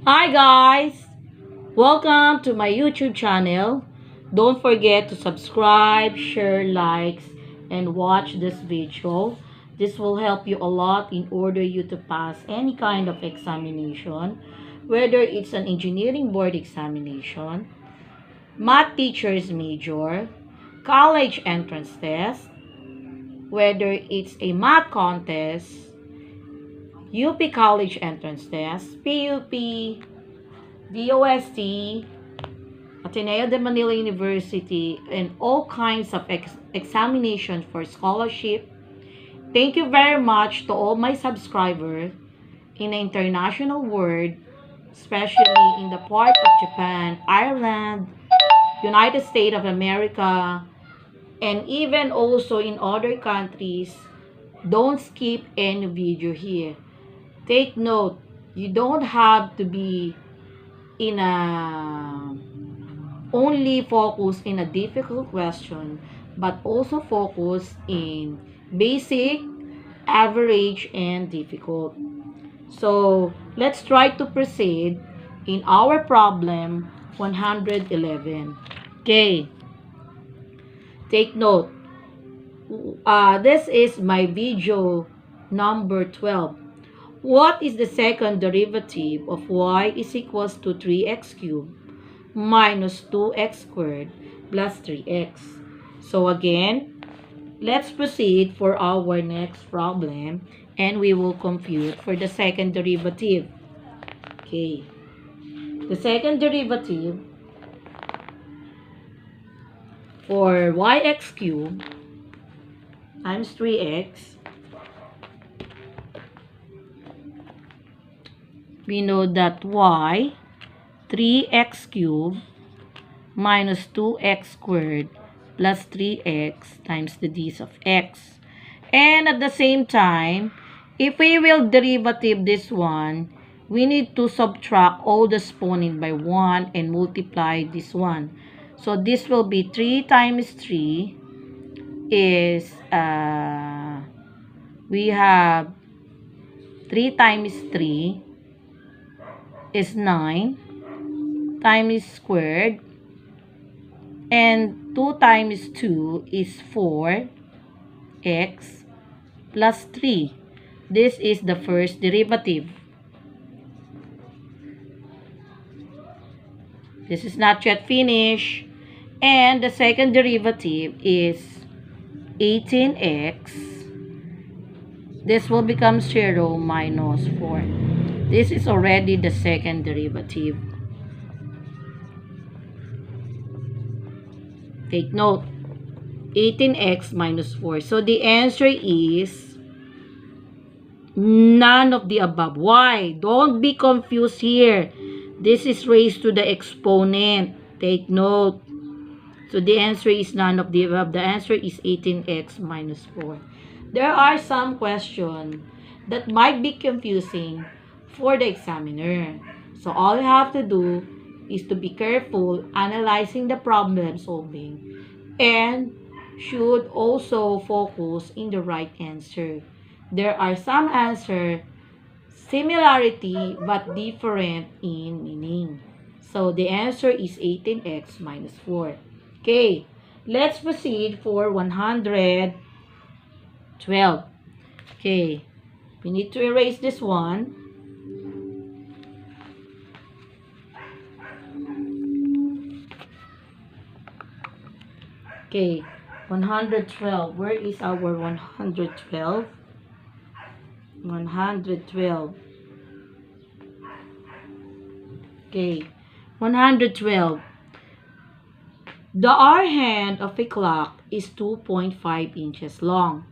Hi guys! Welcome to my YouTube channel. Don't forget to subscribe, share, likes, and watch this video. This will help you a lot in order you to pass any kind of examination, whether it's an engineering board examination, math teacher's major, college entrance test, whether it's a math contest, UP college entrance test, PUP, DOST, Ateneo de Manila University, and all kinds of examination for scholarship. Thank you very much to all my subscribers in the international world, especially in the part of Japan, Ireland, United States of America, and even also in other countries. Don't skip any video here. Take note, you don't have to be in a only focus in a difficult question, but also focus in basic, average, and difficult. So let's try to proceed in our problem 111. Okay, take note. This is my video number 12. What is the second derivative of y is equals to 3x cubed minus 2x squared plus 3x? So again, let's proceed for our next problem and we will compute for the second derivative. Okay. The second derivative for yx cubed times 3x, we know that y 3x cubed minus 2x squared plus 3x times the d's of x. And at the same time, if we will derivative this one, we need to subtract all the exponent by 1 and multiply this one. So this will be 3 times 3 is, we have 3 times 3 is 9 times squared, and 2 times 2 is 4x plus 3. This is the first derivative. This is not yet finished. And the second derivative is 18x. This will become 0 minus 4. This is already the second derivative. Take note, 18x minus 4. So the answer is none of the above. Why? Don't be confused here. This is raised to the exponent. Take note. So the answer is none of the above. The answer is 18x minus 4. There are some questions that might be confusing for the examiner. So all you have to do is to be careful analyzing the problem solving and should also focus in the right answer. There are some answers similarity but different in meaning. So the answer is 18x minus 4. Okay, let's proceed for 112. Okay, we need to erase this one. Okay, 112. Where is our 112? 112. Okay, 112. The hour hand of a clock is 2.5 inches long.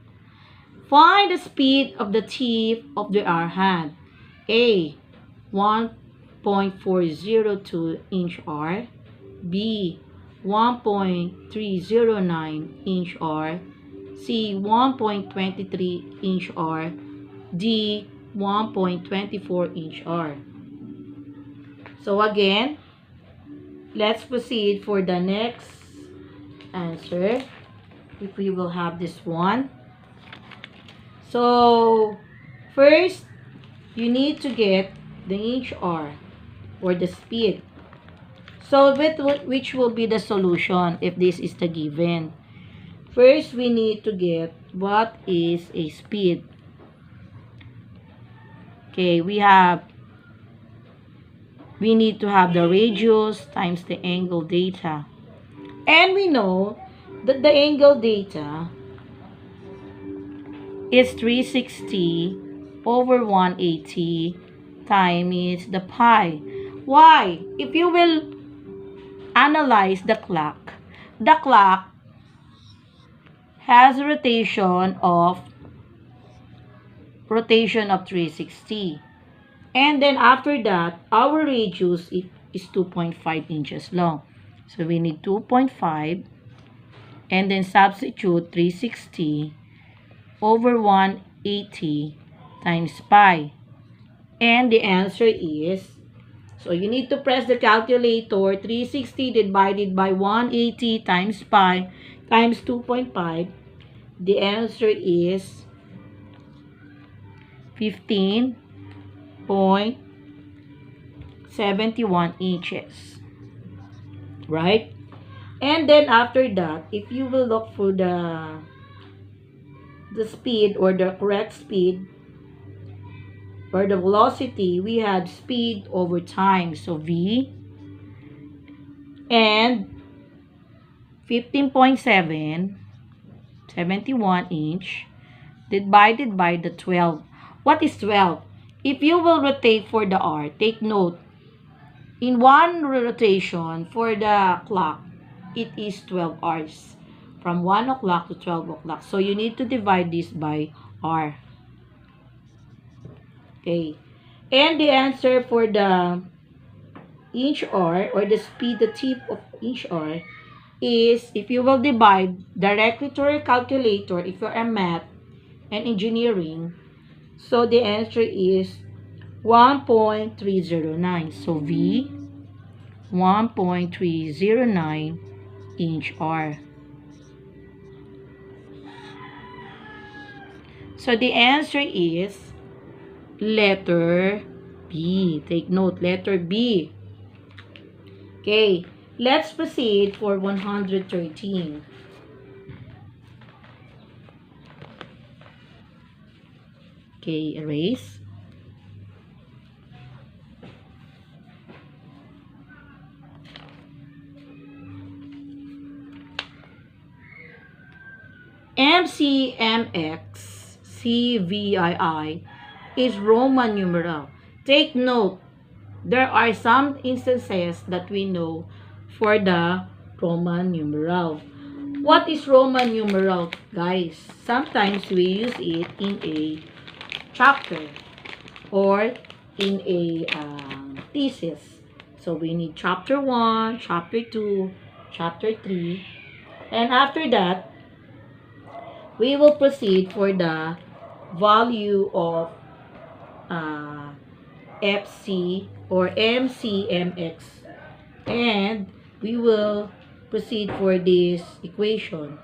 Find the speed of the tip of the hour hand. A, 1.402 inch hour. B, 1.309 inch hour. C, 1.23 inch hour. D, 1.24 inch hour. So again, let's proceed for the next answer. If we will have this one. So first, you need to get the inch hour. or the speed. So which will be the solution if this is the given? First, we need to get what is a speed. Okay, we need to have the radius times the angle theta. And we know that the angle theta is 360 over 180 times the pi. Why? If you will analyze the clock has a rotation of 360. And then after that, our radius is 2.5 inches long. So we need 2.5 and then substitute 360 over 180 times pi. And the answer is, so you need to press the calculator, 360 divided by 180 times pi times 2.5. The answer is 15.71 inches. Right? And then after that, if you will look for the speed or the correct speed or the velocity, we had speed over time. So V and 15.71 inch divided by the 12. What is 12? If you will rotate for the R, take note, in one rotation for the clock, it is 12 hours. From 1 o'clock to 12 o'clock. So you need to divide this by R. Okay. And the answer for the inch R or the speed, the tip of inch R is, if you will divide directly to your calculator, if you're a math and engineering, so the answer is 1.309. So V, 1.309 inch R. So the answer is letter B. Take note, letter B. Okay, let's proceed for 113. Okay, erase. MCMX CVII is Roman numeral. Take note, there are some instances that we know for the Roman numeral. What is Roman numeral, guys? Sometimes we use it in a chapter or in a thesis. So we need chapter 1, chapter 2, chapter 3. And after that, we will proceed for the value of FC or MCMX. And we will proceed for this equation.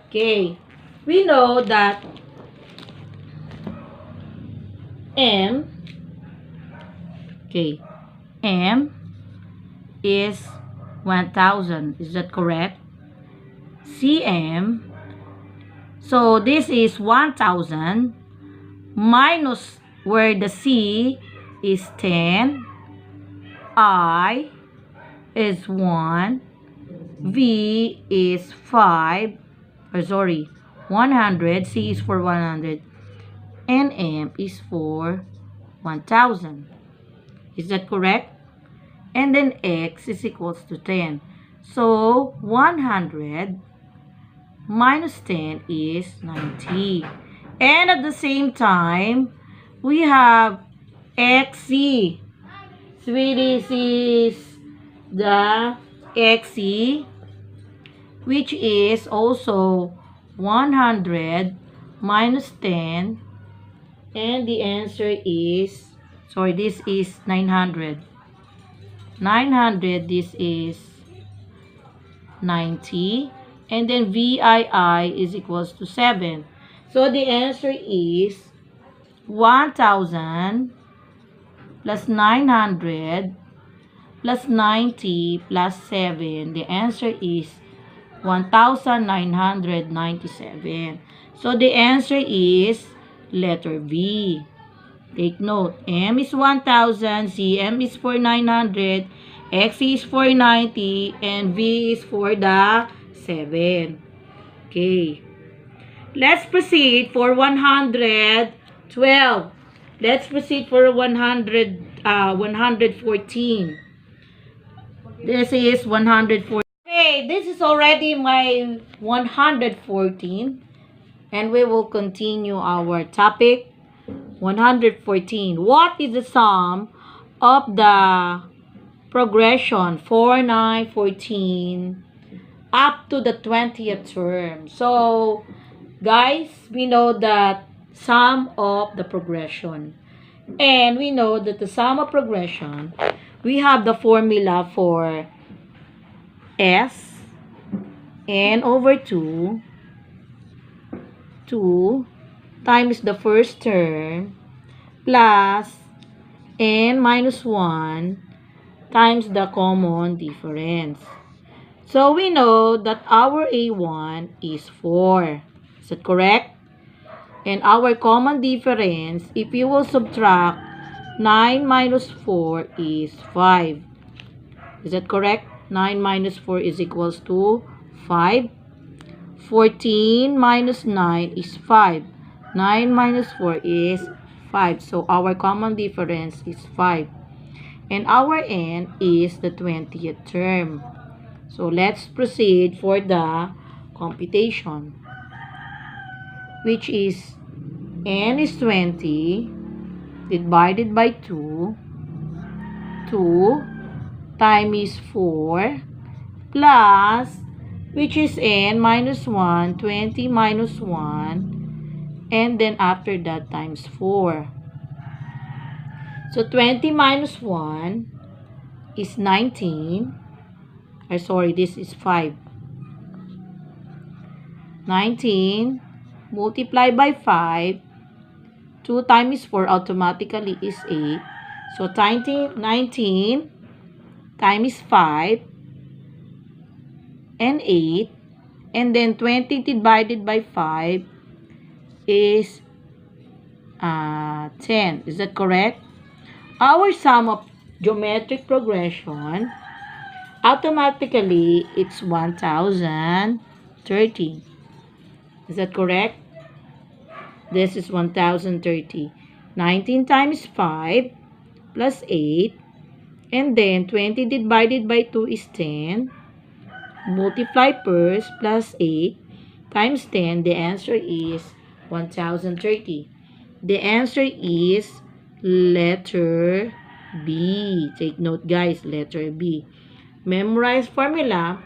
Okay, we know that M is 1000. Is that correct? CM, so this is 1000 minus where the C is 10, I is 1, V is 5, 100, C is for 100, and M is for 1000. Is that correct? And then X is equals to 10. So 100 minus 10 is 90. And at the same time, we have XC. So this is the XC, which is also 100 minus 10. And the answer is, this is 900. 900, this is 90. And then VII is equals to 7. So the answer is 1000 plus 900 plus 90 plus 7. The answer is 1,997. So the answer is letter B. Take note. M is 1,000, CM is for 900, X is for 90, and V is for the 7. Okay. Let's proceed for 112. Let's proceed for 114. This is 114. Okay, this is already my 114. And we will continue our topic. 114. What is the sum of the progression 4, 9, 14 up to the 20th term? So, guys, we know that sum of the progression. And we know that the sum of progression, we have the formula for S n over 2 times the first term plus n minus 1 times the common difference. So we know that our A1 is 4. Is that correct? And our common difference, if you will subtract 9 minus 4 is 5. Is that correct? 9 minus 4 is equals to 5. 14 minus 9 is 5. 9 minus 4 is 5. So our common difference is 5. And our n is the 20th term. So let's proceed for the computation, which is n is 20 divided by 2. 2 times 4 plus, which is n minus 1, 20 minus 1, and then after that times 4. So 20 minus 1 is 19. Sorry, this is 5. 19 multiplied by 5. 2 times 4 automatically is 8. So 19 times 5 and 8. And then 20 divided by 5 is 10. Is that correct? Our sum of geometric progression, automatically, it's 1,030. Is that correct? This is 1,030. 19 times 5 plus 8. And then 20 divided by 2 is 10. Multiply first plus 8 times 10. The answer is 1,030. The answer is letter B. Take note, guys. Letter B. Memorize formula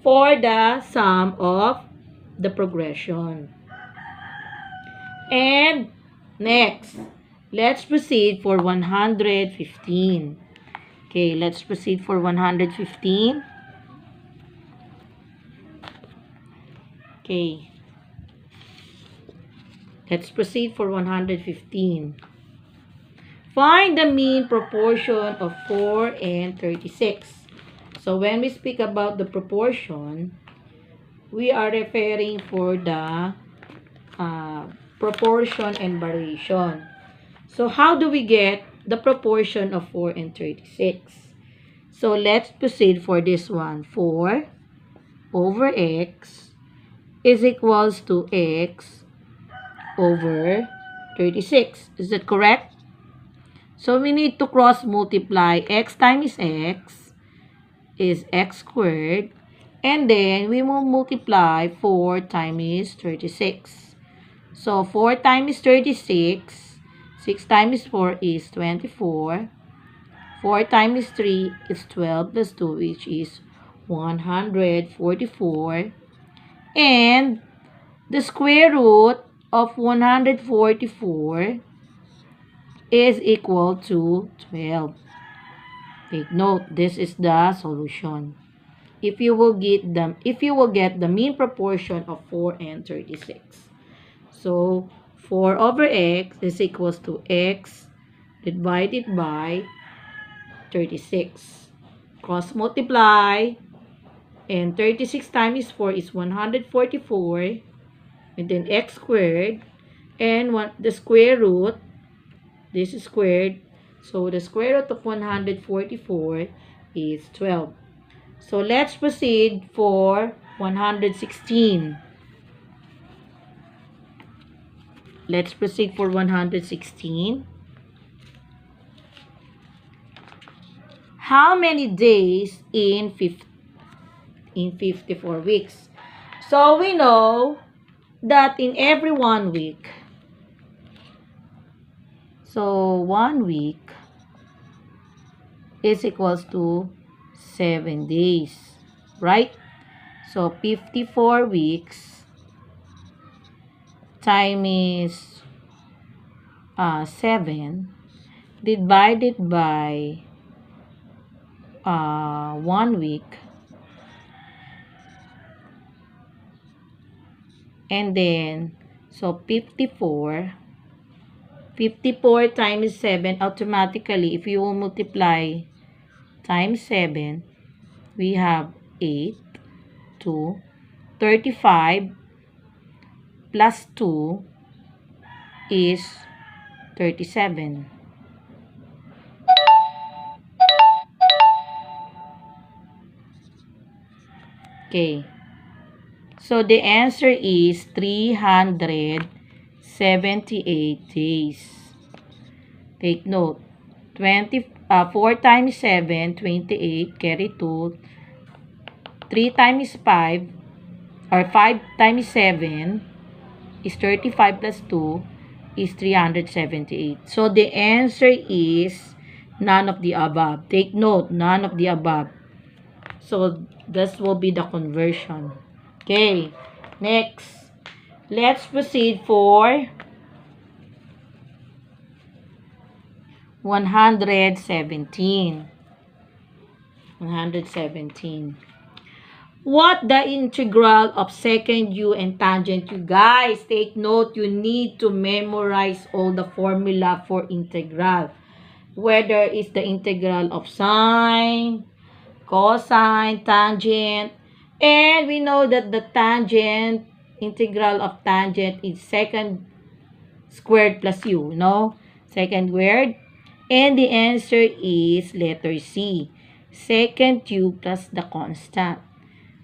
for the sum of the progression. And next, let's proceed for 115. Okay, let's proceed for 115. Okay. Let's proceed for 115. Find the mean proportion of 4 and 36. So when we speak about the proportion, we are referring for the proportion and variation. So how do we get the proportion of 4 and 36? So let's proceed for this one. 4 over x is equals to x over 36. Is that correct? So we need to cross multiply. X times x is x squared. And then we will multiply 4 times 36. So 4 times 36, 6 times 4 is 24. 4 times 3 is 12 plus 2, which is 144. And the square root of 144 is equal to 12. Take note, this is the solution. If you will get the mean proportion of 4 and 36. So 4 over x is equals to x divided by 36. Cross multiply. And 36 times 4 is 144. And then x squared. And the square root. This is squared. So the square root of 144 is 12. So let's proceed for 116. Let's proceed for 116. How many days in 54 weeks? So we know that in every 1 week, so 1 week is equals to 7 days, right? So 54 weeks times 7 divided by 1 week, and then so 54 times 7, automatically if you will multiply times 7, we have 8 to 35 plus 2 is 37. Okay. So the answer is 378 days. Take note. 4 times 7, 28, carry 2. 3 times 5, or 5 times 7 is 35 plus 2 is 378. So the answer is none of the above. Take note, none of the above. So this will be the conversion. Okay, next. Let's proceed for 117. 117. What the integral of secant u and tangent u? Guys, take note, you need to memorize all the formula for integral. Whether it's the integral of sine, cosine, tangent, and we know that the tangent, integral of tangent is secant squared plus u, no? Secant squared. And the answer is letter C, secant u plus the constant.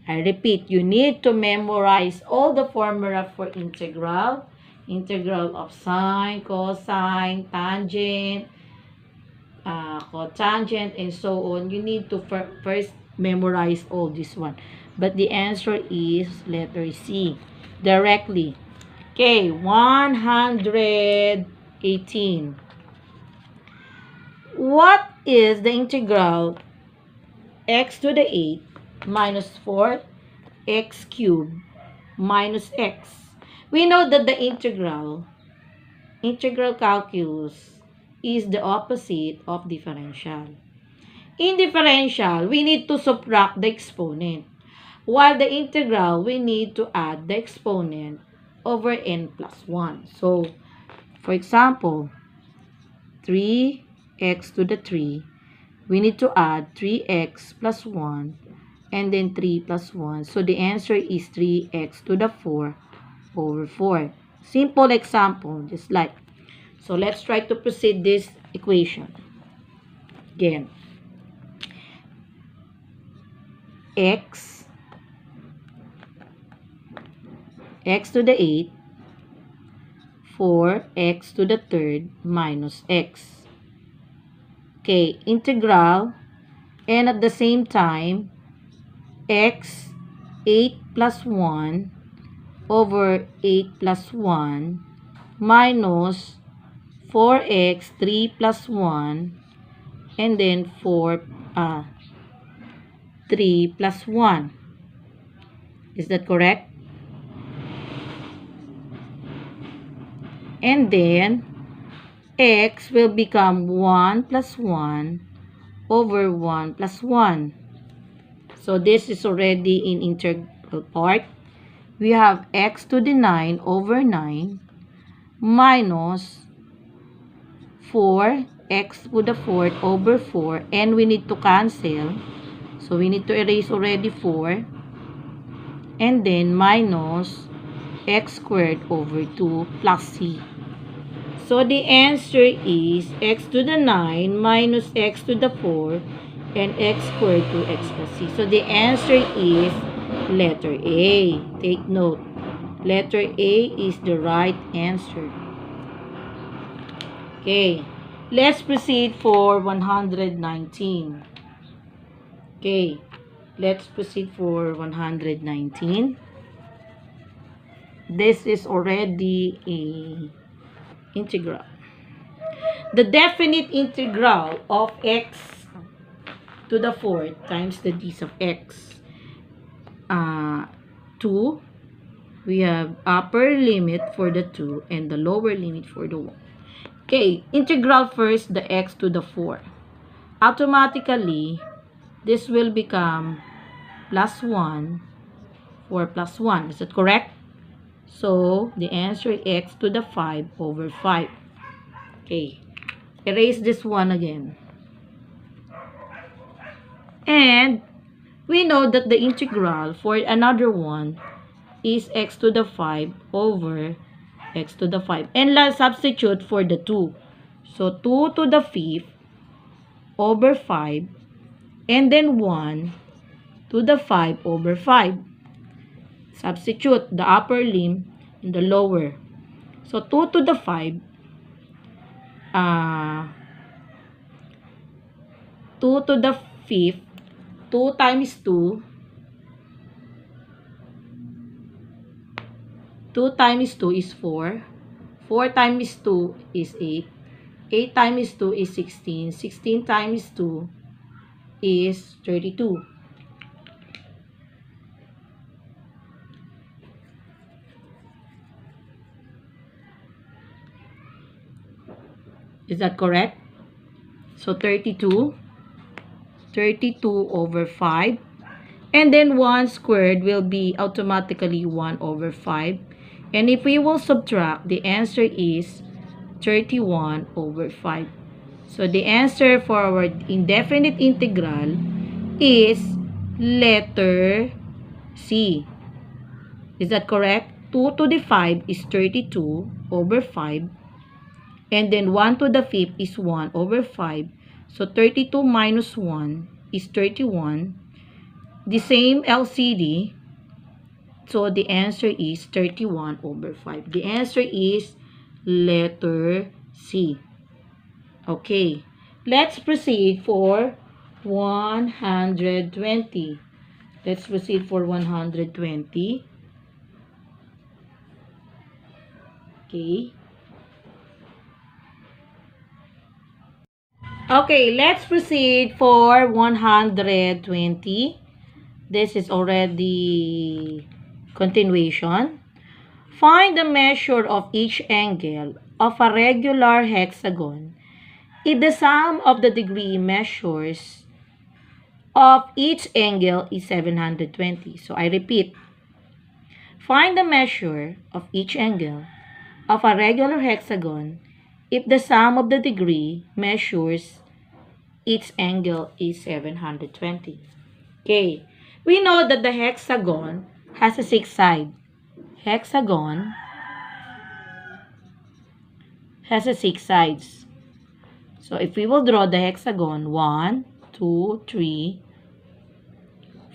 I repeat, you need to memorize all the formula for integral. Integral of sine, cosine, tangent, cotangent, and so on. You need to first memorize all this one. But the answer is letter C, directly. Okay, 118. What is the integral x to the 8 minus 4 x cubed minus x? We know that the integral calculus is the opposite of differential. In differential, we need to subtract the exponent. While the integral, we need to add the exponent over n plus 1. So, for example, 3x to the 3, we need to add 3x plus 1 and then 3 plus 1. So, the answer is 3x to the 4 over 4. Simple example, just like. So, let's try to proceed this equation. Again, x to the 8, 4x to the 3rd minus x. Okay, integral, and at the same time, x 8 plus 1 over 8 plus 1 minus 4x 3 plus 1 and then 3 plus 1. Is that correct? And then x will become 1 plus 1 over 1 plus 1. So this is already in integral part. We have x to the 9 over 9 minus 4 x to the fourth over 4, and we need to cancel. So, we need to erase already 4, and then minus x squared over 2 plus c. So, the answer is x to the 9 minus x to the 4 and x squared to x plus c. So, the answer is letter A. Take note. Letter A is the right answer. Okay. Let's proceed for 119. Okay. Let's proceed for 119. This is already a integral. The definite integral of x to the fourth times the d's of x. 2. We have upper limit for the 2 and the lower limit for the 1. Okay, integral first the x to the 4. Automatically, this will become plus 1, 4 plus 1. Is that correct? So, the answer is x to the 5 over 5. Okay, erase this one again. And we know that the integral for another one is x to the 5 over x to the 5. And let's substitute for the 2. So, 2 to the 5th over 5. And then 1 to the 5 over 5. Substitute the upper limb in the lower. So, 2 to the 5. 2 to the 5th. 2 times 2. 2 times 2 is 4. 4 times 2 is 8. 8 times 2 is 16. 16 times 2 is 32. Is that correct? So, 32. 32 over 5. And then 1 squared will be automatically 1 over 5. And if we will subtract, the answer is 31 over 5. So, the answer for our indefinite integral is letter C. Is that correct? 2 to the 5 is 32 over 5. And then 1 to the 5th is 1 over 5. So, 32 minus 1 is 31. The same LCD. So, the answer is 31 over 5. The answer is letter C. Okay. Let's proceed for 120. Let's proceed for 120. Okay. Okay, let's proceed for 120. This is already continuation. Find the measure of each angle of a regular hexagon if the sum of the degree measures of each angle is 720. So, I repeat. Find the measure of each angle of a regular hexagon if the sum of the degree measures each angle is 720. Okay. We know that the hexagon has a 6 sides. Hexagon has a 6 sides. So, if we will draw the hexagon, 1, 2, 3,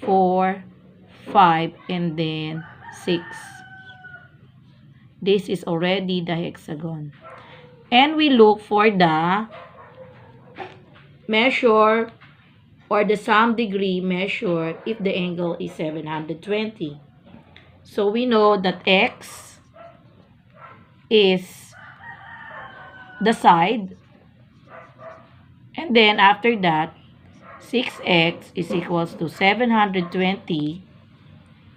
4, 5, and then 6. This is already the hexagon. And we look for the measure or the sum degree measure if the angle is 720. So, we know that x is the side. And then, after that, 6x is equals to 720.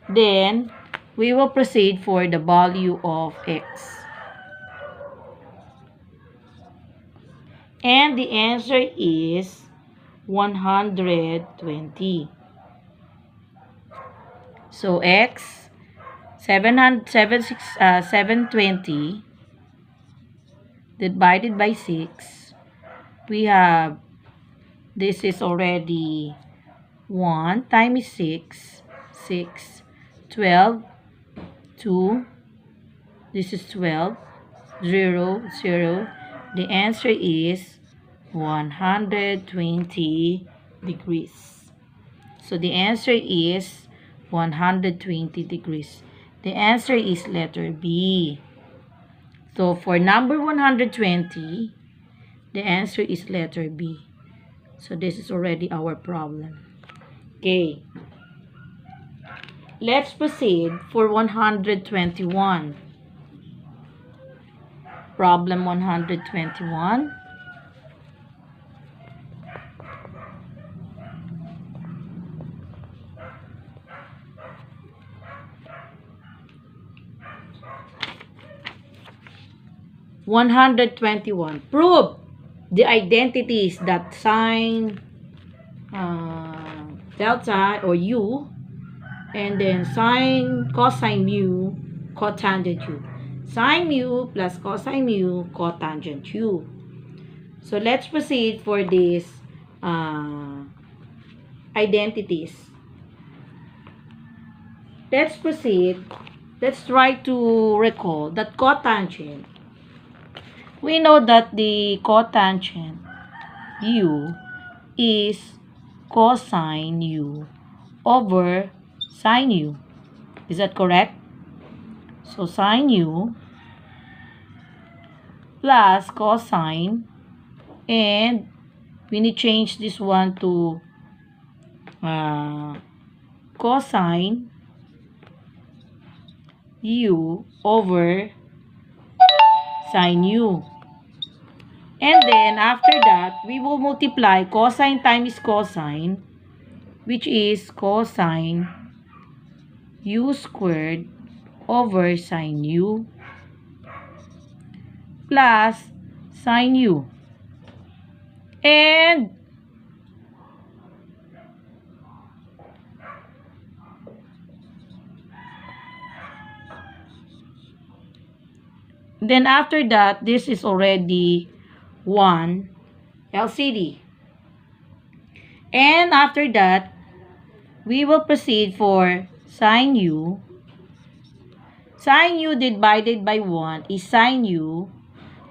Then, we will proceed for the value of x. And the answer is 120. So, x, 720 divided by 6 we have, this is already 1 times 6, 6, 12, 2, this is 12, 0, 0. The answer is 120 degrees. So the answer is 120 degrees. The answer is letter B. So for number 120, the answer is letter B. So this is already our problem. Okay. Let's proceed for 121. Problem 121. Prove the identities that sine delta or u, and then sine cosine mu cotangent u. Sine mu plus cosine mu cotangent u. So let's proceed for these identities. Let's proceed. Let's try to recall that cotangent. We know that the cotangent u is cosine u over sine u. Is that correct? So sine u plus cosine, and we need to change this one to cosine u over sine u. And then after that, we will multiply cosine times cosine, which is cosine u squared over sine u plus sine u. And then after that, this is already 1 LCD. And after that, we will proceed for sine u. Sine u divided by 1 is sine u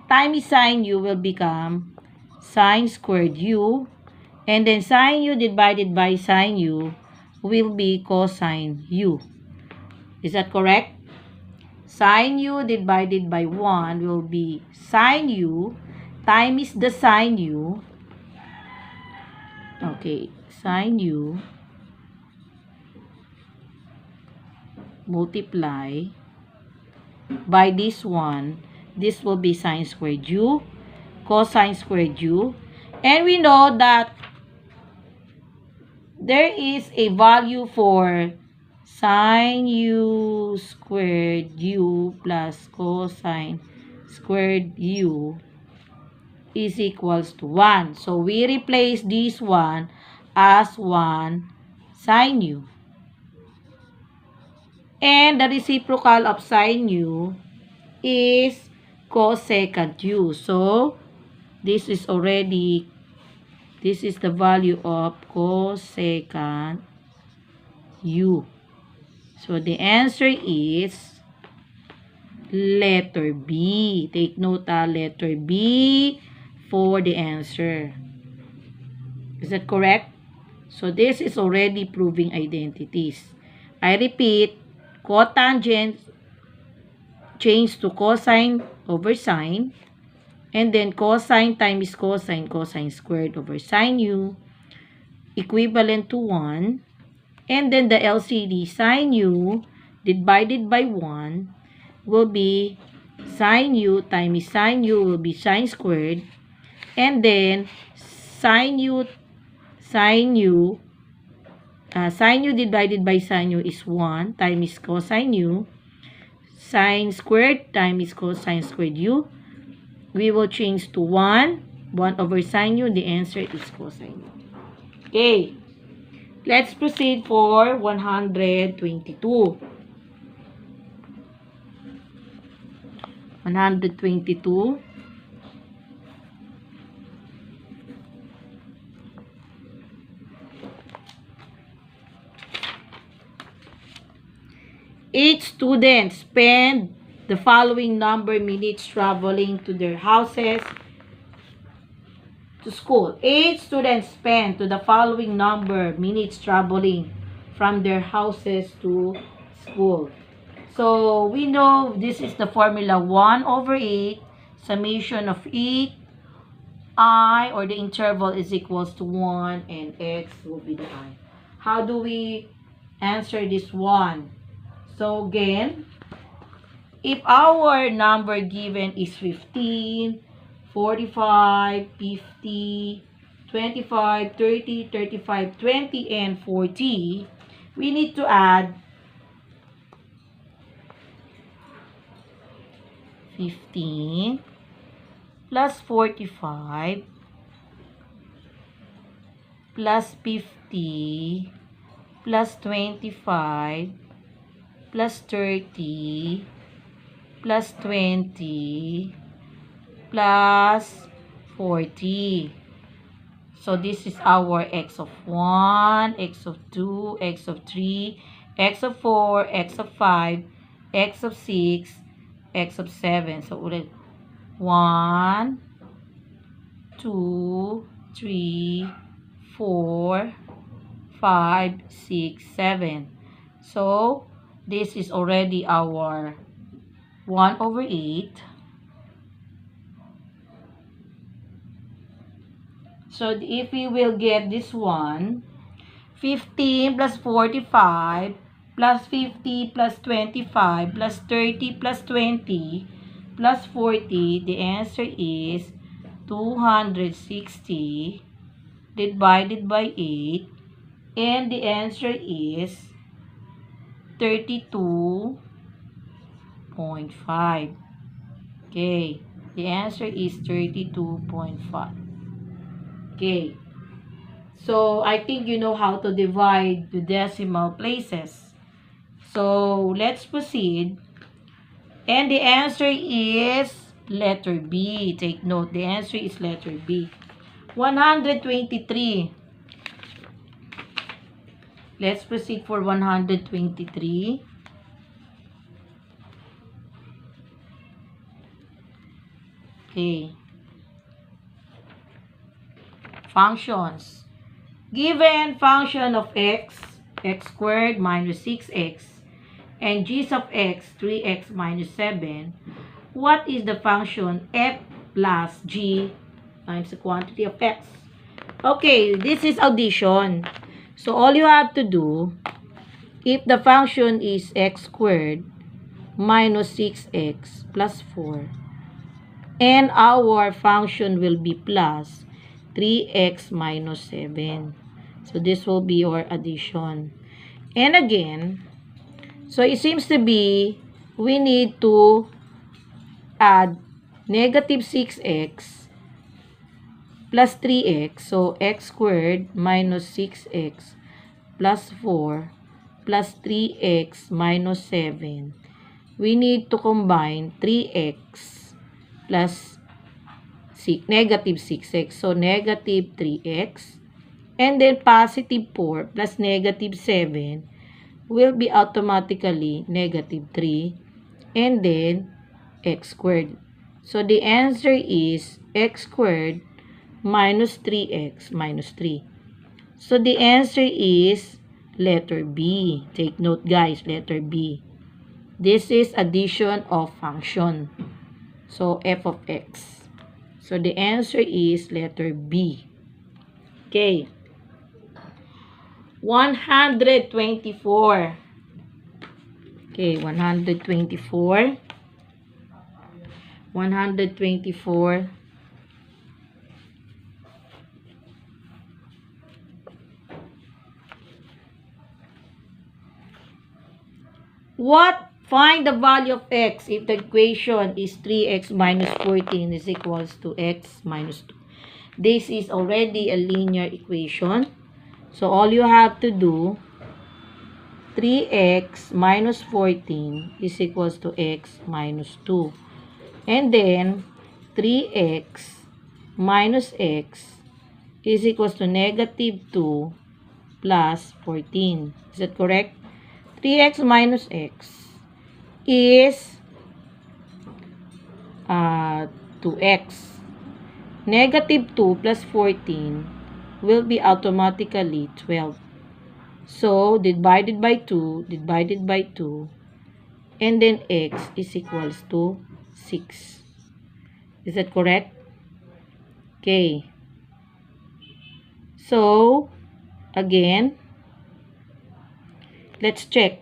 times sine u will become sine squared u. And then sine u divided by sine u will be cosine u. Is that correct? Sine u divided by 1 will be sine u times the sine u. Okay, sine u multiply by this one. This will be sine squared u, cosine squared u. And we know that there is a value for sine u squared u plus cosine squared u is equals to 1. So we replace this one as 1 sine u. And the reciprocal of sine u is cosecant u. So this is already, this is the value of cosecant u. So the answer is letter B. Take note, letter B for the answer. Is that correct? So this is already proving identities. I repeat, cotangent change to cosine over sine, and then cosine times cosine, cosine squared over sine u, equivalent to 1. And then the LCD, sine u divided by 1 will be sine u times sine u will be sine squared. And then sine u divided by sine u is 1 times cosine u. Sine squared times cosine squared u. We will change to 1 over sine u. The answer is cosine u. Okay. Let's proceed for 122. 122. 8 students spend the following number minutes traveling to their houses to school. 8 students spend to the following number minutes traveling from their houses to school. So, we know this is the formula 1 over 8, summation of 8, I, or the interval is equals to 1, and x will be the I. How do we answer this one? So, again, if our number given is 15, 45, 50, 25, 30, 35, 20, and 40, we need to add 15 plus 45 plus 50 plus 25 plus 30 plus 20 plus 40. So this is our x of 1, x of 2, x of 3, x of 4, x of 5, x of 6, x of 7. So ulit 1, 2, 3, 4, 5, 6, 7. So this is already our 1 over 8. So if we will get this one, 15 plus 45 plus 50 plus 25 plus 30 plus 20 plus 40, the answer is 260 divided by 8, and the answer is 32.5. Okay, the answer is 32.5. Okay, so I think you know how to divide the decimal places. So let's proceed. And the answer is letter B. Take note, the answer is letter B. 123. Let's proceed for 123. Okay. Functions. Given function of x squared minus 6x, and g of x, 3x minus 7, what is the function f plus g times the quantity of x? Okay, this is addition. So, all you have to do, if the function is x squared minus 6x plus 4, and our function will be plus 3x minus 7. So, this will be your addition. And again, so it seems to be we need to add negative 6x plus 3x. So, x squared minus 6x plus 4 plus 3x minus 7. We need to combine 3x plus negative 6x. So, negative 3x. And then, positive 4 plus negative 7 will be automatically negative 3. And then, x squared. So, the answer is x squared minus 3x minus 3. So, the answer is letter B. Take note, guys, letter B. This is addition of function. So, f of x. So, the answer is letter B. Okay. 124. Okay, 124. 124. Find the value of x if the equation is 3x minus 14 is equals to x minus 2. This is already a linear equation. So, all you have to do, 3x minus 14 is equals to x minus 2. And then, 3x minus x is equals to negative 2 plus 14. Is that correct? 3x minus x is 2x. Negative 2 plus 14 will be automatically 12. So, divided by 2, and then x is equals to 6. Is that correct? Okay. So, again, let's check.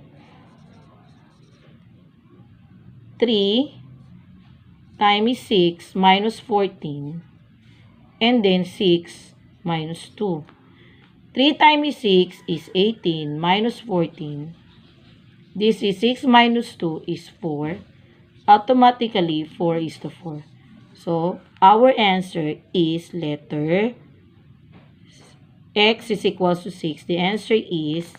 3 times 6 minus 14, and then 6 minus 2. 3 times 6 is 18 minus 14. This is 6 minus 2 is 4. Automatically, 4 is to 4. So, our answer is letter x is equals to 6. The answer is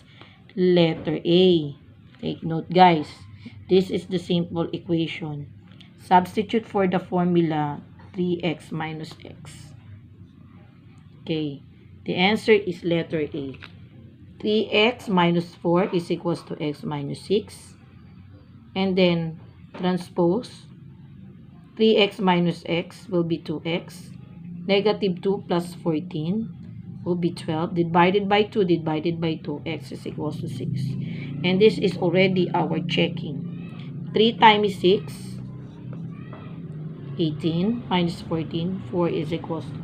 letter A. Take note, guys. This is the simple equation. Substitute for the formula 3x minus x. Okay. The answer is letter A. 3x minus 4 is equals to x minus 6. And then, transpose. 3x minus x will be 2x. Negative 2 plus 14 will be 12. Divided by 2, x is equals to 6. And this is already our checking. 3 times 6, 18 minus 14, 4 is equals to.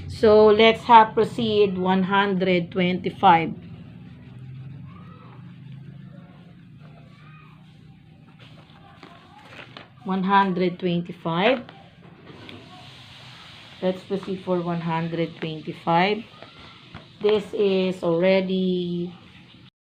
So, let's have proceed 125. 125. Let's proceed for 125. This is already